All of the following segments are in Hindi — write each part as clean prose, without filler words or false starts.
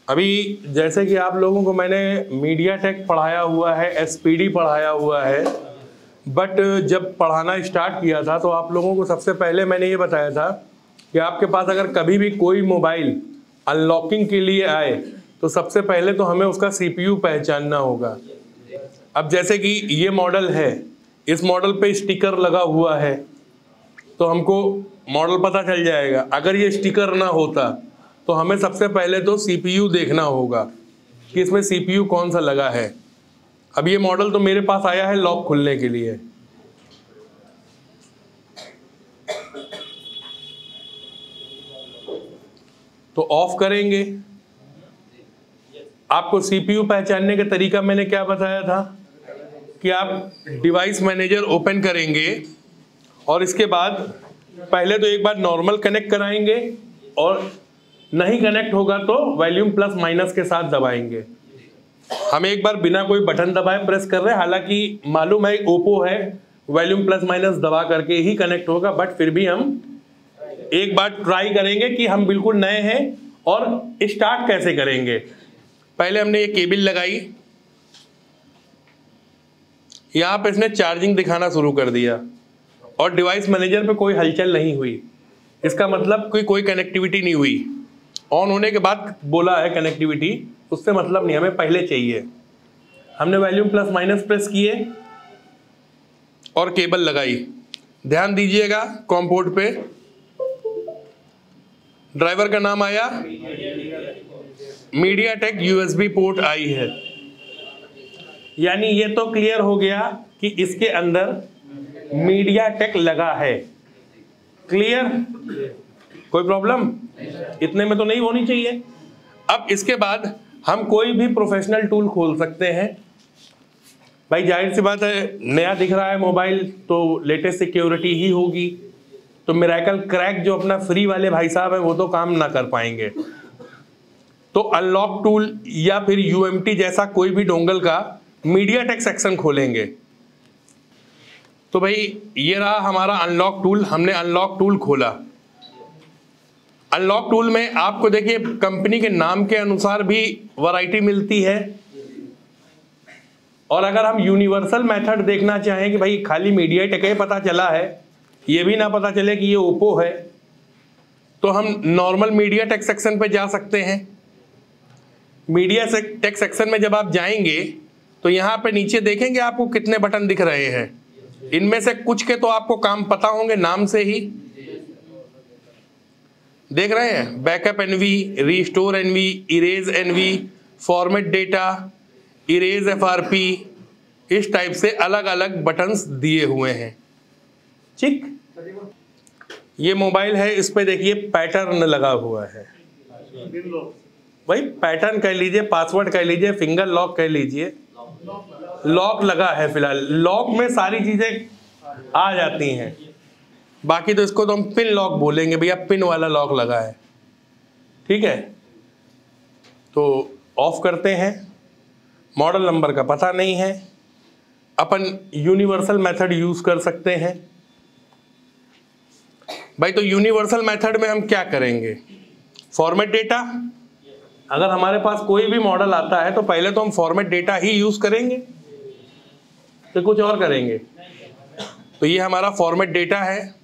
अभी जैसे कि आप लोगों को मैंने मीडियाटेक पढ़ाया हुआ है, एसपीडी पढ़ाया हुआ है, बट जब पढ़ाना स्टार्ट किया था तो आप लोगों को सबसे पहले मैंने ये बताया था कि आपके पास अगर कभी भी कोई मोबाइल अनलॉकिंग के लिए आए तो सबसे पहले तो हमें उसका सीपीयू पहचानना होगा। अब जैसे कि ये मॉडल है, इस मॉडल पे स्टिकर लगा हुआ है तो हमको मॉडल पता चल जाएगा। अगर ये स्टिकर ना होता तो हमें सबसे पहले तो सीपीयू देखना होगा कि इसमें सीपीयू कौन सा लगा है। अब ये मॉडल तो मेरे पास आया है लॉक खुलने के लिए, तो ऑफ करेंगे। आपको सीपीयू पहचानने का तरीका मैंने क्या बताया था कि आप डिवाइस मैनेजर ओपन करेंगे और इसके बाद पहले तो एक बार नॉर्मल कनेक्ट कराएंगे और नहीं कनेक्ट होगा तो वॉल्यूम प्लस माइनस के साथ दबाएंगे। हम एक बार बिना कोई बटन दबाए प्रेस कर रहे हैं, हालांकि मालूम है ओप्पो है वॉल्यूम प्लस माइनस दबा करके ही कनेक्ट होगा, बट फिर भी हम एक बार ट्राई करेंगे कि हम बिल्कुल नए हैं और स्टार्ट कैसे करेंगे। पहले हमने ये केबल लगाई, यहां पे इसने चार्जिंग दिखाना शुरू कर दिया और डिवाइस मैनेजर पे कोई हलचल नहीं हुई। इसका मतलब कोई कनेक्टिविटी नहीं हुई। ऑन होने के बाद बोला है कनेक्टिविटी, उससे मतलब नहीं, हमें पहले चाहिए। हमने वॉल्यूम प्लस माइनस प्रेस किए और केबल लगाई। ध्यान दीजिएगा कॉम पोर्ट पे ड्राइवर का नाम आया, मीडियाटेक यूएसबी पोर्ट आई है, यानी ये तो क्लियर हो गया कि इसके अंदर मीडियाटेक लगा है। क्लियर? कोई प्रॉब्लम इतने में तो नहीं होनी चाहिए। अब इसके बाद हम कोई भी प्रोफेशनल टूल खोल सकते हैं। भाई जाहिर सी बात है, नया दिख रहा है मोबाइल तो लेटेस्ट सिक्योरिटी ही होगी, तो मिरेकल क्रैक जो अपना फ्री वाले भाई साहब है वो तो काम ना कर पाएंगे। तो अनलॉक टूल या फिर यूएमटी जैसा कोई भी डोंगल का मीडियाटेक सेक्शन खोलेंगे। तो भाई ये रहा हमारा अनलॉक टूल, हमने अनलॉक टूल खोला। अनलॉक टूल में आपको देखिए कंपनी के नाम के अनुसार भी वैरायटी मिलती है, और अगर हम यूनिवर्सल मेथड देखना चाहें कि भाई खाली मीडियाटेक ही पता चला है, ये भी ना पता चले कि ये ओप्पो है, तो हम नॉर्मल मीडियाटेक सेक्शन पे जा सकते हैं। मीडियाटेक सेक्शन में जब आप जाएंगे तो यहाँ पे नीचे देखेंगे आपको कितने बटन दिख रहे हैं। इनमें से कुछ के तो आपको काम पता होंगे नाम से ही, देख रहे हैं, backup NV, restore NV, erase NV, format data, erase FRP, इस टाइप से अलग अलग बटन्स दिए हुए हैं। ठीक, ये मोबाइल है, इस पे देखिए पैटर्न लगा हुआ है। भाई पैटर्न कह लीजिए, पासवर्ड कह लीजिए, फिंगर लॉक कह लीजिए, लॉक लगा है। फिलहाल लॉक में सारी चीजें आ जाती हैं, बाकी तो इसको तो हम पिन लॉक बोलेंगे, भैया पिन वाला लॉक लगा है। ठीक है, तो ऑफ करते हैं। मॉडल नंबर का पता नहीं है, अपन यूनिवर्सल मेथड यूज कर सकते हैं। भाई तो यूनिवर्सल मेथड में हम क्या करेंगे? फॉर्मेट डेटा, अगर हमारे पास कोई भी मॉडल आता है तो पहले तो हम फॉर्मेट डेटा ही यूज करेंगे, तो कुछ और करेंगे? तो ये हमारा फॉर्मेट डेटा है।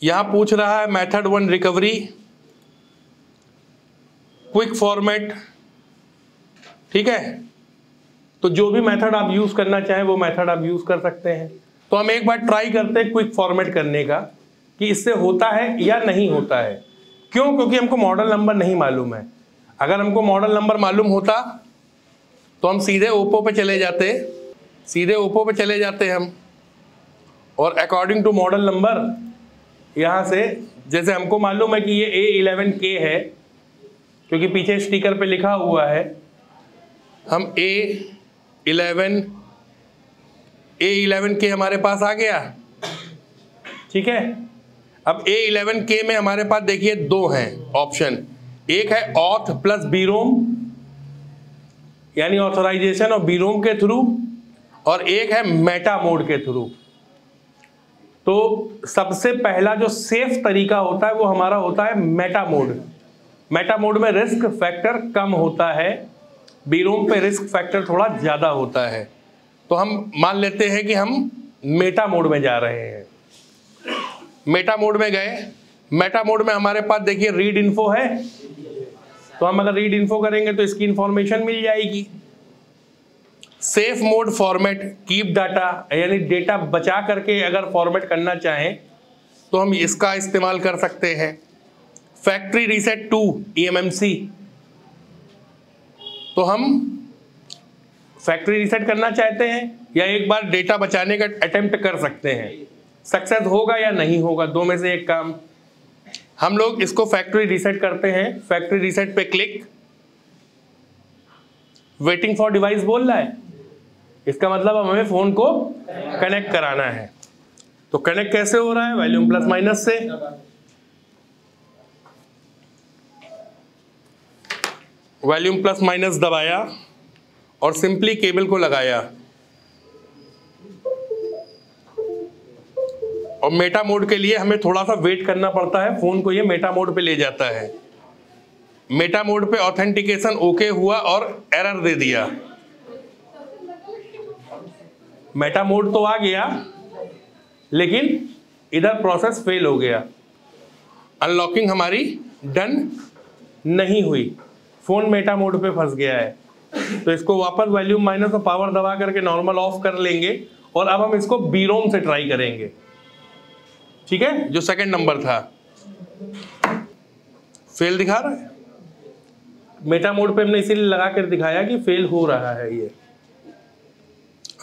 यहां पूछ रहा है मेथड 1 रिकवरी, क्विक फॉर्मेट। ठीक है, तो जो भी मेथड आप यूज करना चाहें वो मेथड आप यूज कर सकते हैं। तो हम एक बार ट्राई करते हैं क्विक फॉर्मेट करने का कि इससे होता है या नहीं होता है। क्यों? क्योंकि हमको मॉडल नंबर नहीं मालूम है। अगर हमको मॉडल नंबर मालूम होता तो हम सीधे ओप्पो पे चले जाते, हम, और अकॉर्डिंग टू मॉडल नंबर यहाँ से, जैसे हमको मालूम है कि ये A11K है क्योंकि पीछे स्टिकर पे लिखा हुआ है, हम A11K हमारे पास आ गया। ठीक है, अब A11K में हमारे पास देखिए दो हैं ऑप्शन, एक है ऑथ प्लस बीरोम यानी ऑथराइजेशन और बीरोम के थ्रू, और एक है मेटा मोड के थ्रू। तो सबसे पहला जो सेफ तरीका होता है वो हमारा होता है मेटा मोड। मेटा मोड में रिस्क फैक्टर कम होता है, बीरोम पे रिस्क फैक्टर थोड़ा ज्यादा होता है। तो हम मान लेते हैं कि हम मेटा मोड में जा रहे हैं। मेटा मोड में गए, मेटा मोड में हमारे पास देखिए रीड इन्फो है, तो हम अगर रीड इन्फो करेंगे तो इसकी इंफॉर्मेशन मिल जाएगी। Safe mode format keep data, यानी डेटा बचा करके अगर फॉर्मेट करना चाहें तो हम इसका इस्तेमाल कर सकते हैं। फैक्ट्री रीसेट टू EMMC, तो हम फैक्ट्री रीसेट करना चाहते हैं या एक बार डेटा बचाने का अटेम्प्ट कर सकते हैं। सक्सेस होगा या नहीं होगा, दो में से एक काम। हम लोग इसको फैक्ट्री रीसेट करते हैं। फैक्ट्री रीसेट पे क्लिक, वेटिंग फॉर डिवाइस बोल रहा है, इसका मतलब अब हमें फोन को कनेक्ट कराना है। तो कनेक्ट कैसे हो रहा है, वॉल्यूम प्लस माइनस से। वॉल्यूम प्लस माइनस दबाया और सिंपली केबल को लगाया और मेटा मोड के लिए हमें थोड़ा सा वेट करना पड़ता है, फोन को ये मेटा मोड पे ले जाता है। मेटा मोड पे ऑथेंटिकेशन ओके हुआ और एरर दे दिया। मेटा मोड तो आ गया लेकिन इधर प्रोसेस फेल हो गया, अनलॉकिंग हमारी डन नहीं हुई, फोन मेटा मोड पे फंस गया है। तो इसको वापस वॉल्यूम माइनस और पावर दबा करके नॉर्मल ऑफ कर लेंगे और अब हम इसको बीरोम से ट्राई करेंगे। ठीक है, जो सेकंड नंबर था फेल दिखा रहा है। मेटा मोड पे हमने इसीलिए लगा कर दिखाया कि फेल हो रहा है ये।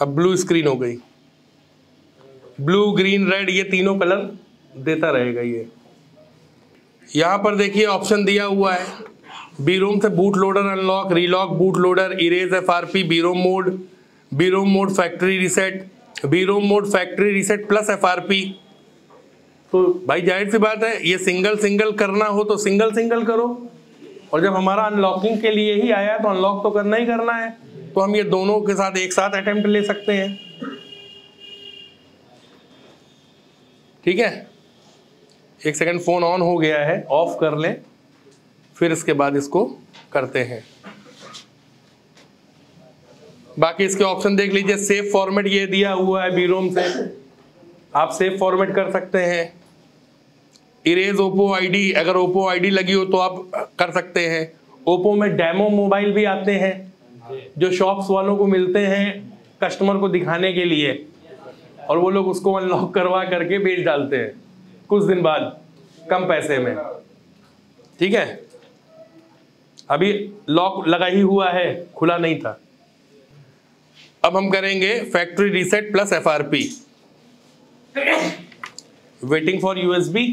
अब ब्लू स्क्रीन हो गई, ब्लू ग्रीन रेड ये तीनों कलर देता रहेगा ये। यहां पर देखिए ऑप्शन दिया हुआ है, बीरोम से boot loader unlock, relock boot loader, erase FRP, BROM mode factory reset, BROM mode factory reset plus FRP। तो भाई जाहिर सी बात है, ये सिंगल करना हो तो सिंगल करो, और जब हमारा अनलॉकिंग के लिए ही आया तो अनलॉक तो करना ही करना है, तो हम ये दोनों के साथ एक साथ अटेम्प्ट ले सकते हैं। ठीक है, एक सेकंड, फोन ऑन हो गया है, ऑफ कर लें, फिर इसके बाद इसको करते हैं। बाकी इसके ऑप्शन देख लीजिए। सेफ फॉर्मेट ये दिया हुआ है बीरोम से, आप सेफ फॉर्मेट कर सकते हैं। इरेज ओप्पो आईडी, अगर ओप्पो आईडी लगी हो तो आप कर सकते हैं। ओप्पो में डेमो मोबाइल भी आते हैं जो शॉप्स वालों को मिलते हैं कस्टमर को दिखाने के लिए, और वो लोग उसको अनलॉक करवा करके बेच डालते हैं कुछ दिन बाद कम पैसे में। ठीक है, अभी लॉक लगा ही हुआ है, खुला नहीं था। अब हम करेंगे factory reset plus FRP। Waiting for USB।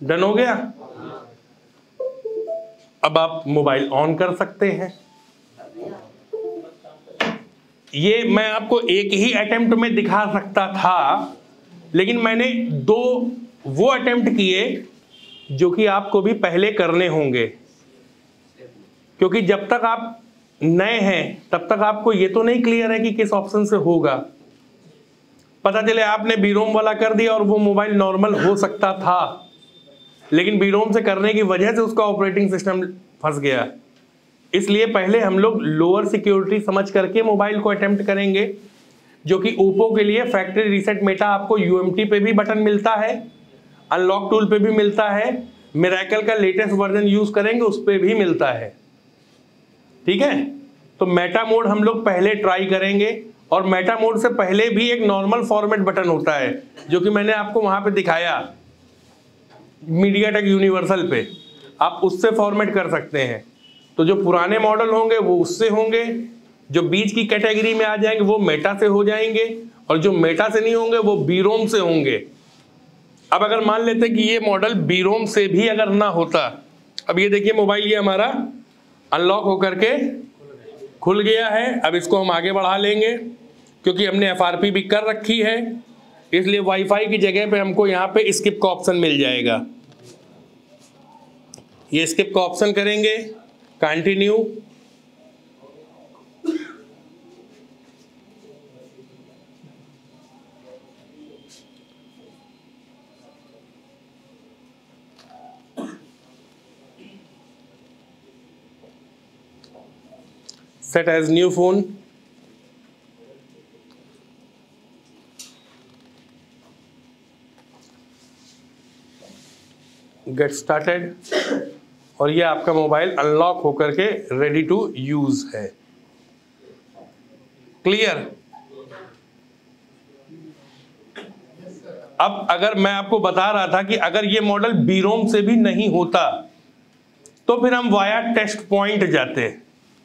Done हो गया। अब आप मोबाइल ऑन कर सकते हैं। ये मैं आपको एक ही अटेम्प्ट में दिखा सकता था, लेकिन मैंने दो वो अटेम्प्ट किए जो कि आपको भी पहले करने होंगे, क्योंकि जब तक आप नए हैं तब तक आपको ये तो नहीं क्लियर है कि किस ऑप्शन से होगा। पता चले आपने बीरोम वाला कर दिया और वो मोबाइल नॉर्मल हो सकता था, लेकिन बीरोम से करने की वजह से उसका ऑपरेटिंग सिस्टम फंस गया। इसलिए पहले हम लोग लोअर सिक्योरिटी समझ करके मोबाइल को अटेम्प्ट करेंगे, जो कि ओप्पो के लिए फैक्ट्री रीसेट मेटा आपको UMT पे भी बटन मिलता है, अनलॉक टूल पे भी मिलता है, मिरेकल का लेटेस्ट वर्जन यूज करेंगे उस पे भी मिलता है। ठीक है, तो मेटा मोड हम लोग पहले ट्राई करेंगे, और मेटा मोड से पहले भी एक नॉर्मल फॉर्मेट बटन होता है जो कि मैंने आपको वहां पे दिखाया मीडियाटेक यूनिवर्सल पे, आप उससे फॉर्मेट कर सकते हैं। तो जो पुराने मॉडल होंगे वो उससे होंगे, जो बीच की कैटेगरी में आ जाएंगे वो मेटा से हो जाएंगे, और जो मेटा से नहीं होंगे वो बीरोम से होंगे। अब अगर मान लेते कि ये मॉडल बीरोम से भी अगर ना होता, अब ये देखिए मोबाइल ये हमारा अनलॉक होकर के खुल गया है। अब इसको हम आगे बढ़ा लेंगे क्योंकि हमने FRP भी कर रखी है, इसलिए वाईफाई की जगह पे हमको यहाँ पे स्किप का ऑप्शन मिल जाएगा। ये स्किप का ऑप्शन करेंगे, continue, set as new phone, get started, और ये आपका मोबाइल अनलॉक होकर के रेडी टू यूज है। क्लियर? अब अगर मैं आपको बता रहा था कि अगर ये मॉडल बीरोम से भी नहीं होता तो फिर हम वाया टेस्ट पॉइंट जाते,